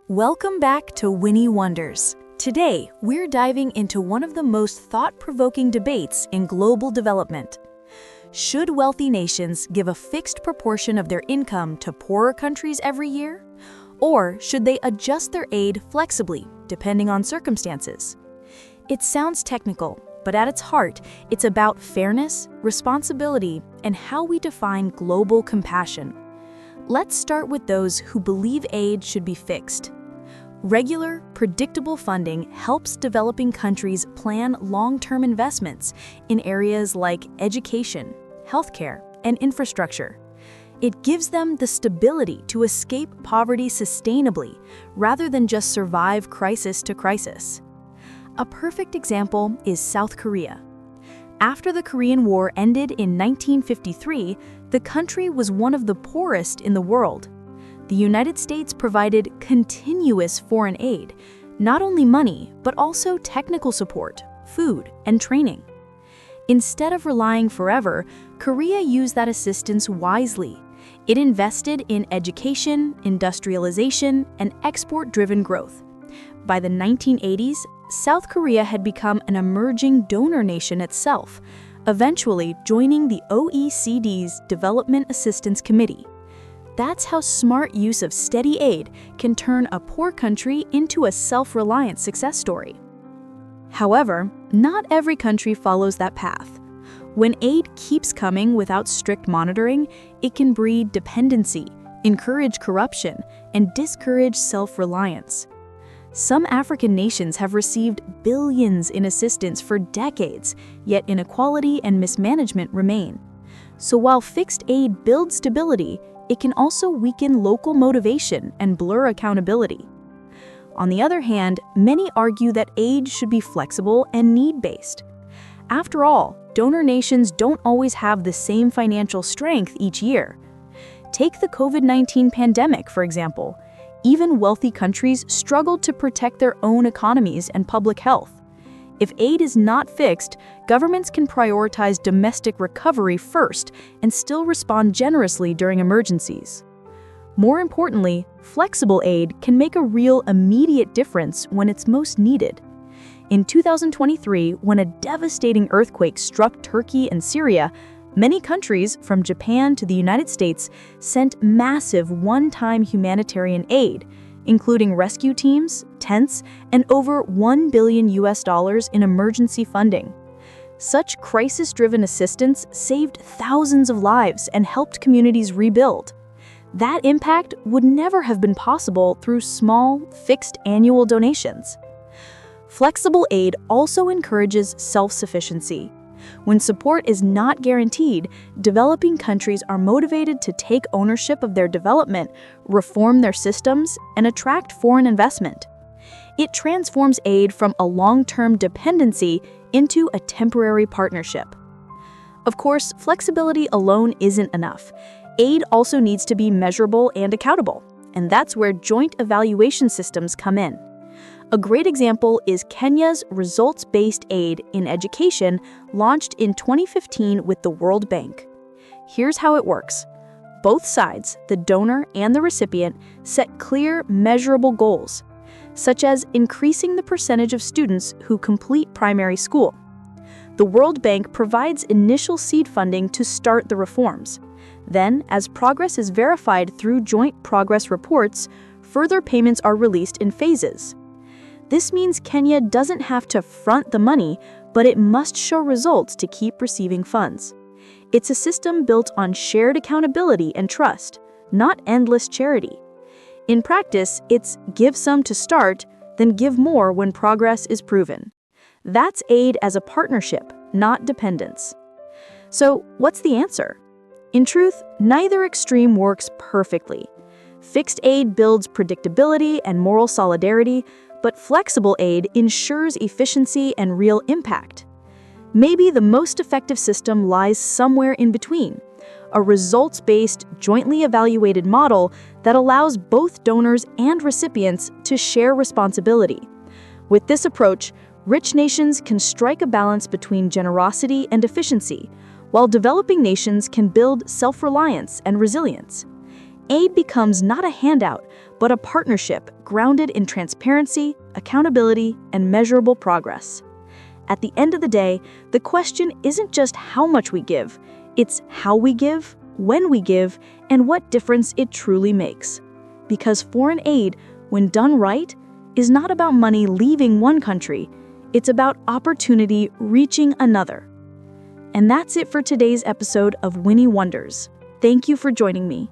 Welcome back to Winnie Wonders. Today, we're diving into one of the most thought-provoking debates in global development. Should wealthy nations give a fixed proportion of their income to poorer countries every year? Or should they adjust their aid flexibly, depending on circumstances? It sounds technical, but at its heart, it's about fairness, responsibility, and how we define global compassion. Let's start with those who believe aid should be fixed. Regular, predictable funding helps developing countries plan long-term investments in areas like education, healthcare, and infrastructure. It gives them the stability to escape poverty sustainably, rather than just survive crisis to crisis. A perfect example is South Korea. After the Korean War ended in 1953, the country was one of the poorest in the world. The United States provided continuous foreign aid, not only money, but also technical support, food, and training. Instead of relying forever, Korea used that assistance wisely. It invested in education, industrialization, and export-driven growth. By the 1980s, South Korea had become an emerging donor nation itself, eventually joining the OECD's Development Assistance Committee. That's how smart use of steady aid can turn a poor country into a self-reliant success story. However, not every country follows that path. When aid keeps coming without strict monitoring, it can breed dependency, encourage corruption, and discourage self-reliance. Some African nations have received billions in assistance for decades, yet inequality and mismanagement remain. So while fixed aid builds stability, it can also weaken local motivation and blur accountability. On the other hand, many argue that aid should be flexible and need-based. After all, donor nations don't always have the same financial strength each year. Take the COVID-19 pandemic, for example. Even wealthy countries struggled to protect their own economies and public health. If aid is not fixed, governments can prioritize domestic recovery first and still respond generously during emergencies. More importantly, flexible aid can make a real immediate difference when it's most needed. In 2023, when a devastating earthquake struck Turkey and Syria, many countries, from Japan to the United States, sent massive one-time humanitarian aid, including rescue teams, tents, and over $1 billion in emergency funding. Such crisis-driven assistance saved thousands of lives and helped communities rebuild. That impact would never have been possible through small, fixed annual donations. Flexible aid also encourages self-sufficiency. When support is not guaranteed, developing countries are motivated to take ownership of their development, reform their systems, and attract foreign investment. It transforms aid from a long-term dependency into a temporary partnership. Of course, flexibility alone isn't enough. Aid also needs to be measurable and accountable, and that's where joint evaluation systems come in. A great example is Kenya's results-based aid in education launched in 2015 with the World Bank. Here's how it works. Both sides, the donor and the recipient, set clear, measurable goals, such as increasing the percentage of students who complete primary school. The World Bank provides initial seed funding to start the reforms. Then, as progress is verified through joint progress reports, further payments are released in phases. This means Kenya doesn't have to front the money, but it must show results to keep receiving funds. It's a system built on shared accountability and trust, not endless charity. In practice, it's give some to start, then give more when progress is proven. That's aid as a partnership, not dependence. So, what's the answer? In truth, neither extreme works perfectly. Fixed aid builds predictability and moral solidarity, but flexible aid ensures efficiency and real impact. Maybe the most effective system lies somewhere in between, a results-based, jointly evaluated model that allows both donors and recipients to share responsibility. With this approach, rich nations can strike a balance between generosity and efficiency, while developing nations can build self-reliance and resilience. aid becomes not a handout, but a partnership grounded in transparency, accountability, and measurable progress. At the end of the day, the question isn't just how much we give, it's how we give, when we give, and what difference it truly makes. Because foreign aid, when done right, is not about money leaving one country, it's about opportunity reaching another. And that's it for today's episode of Winnie Wonders. Thank you for joining me.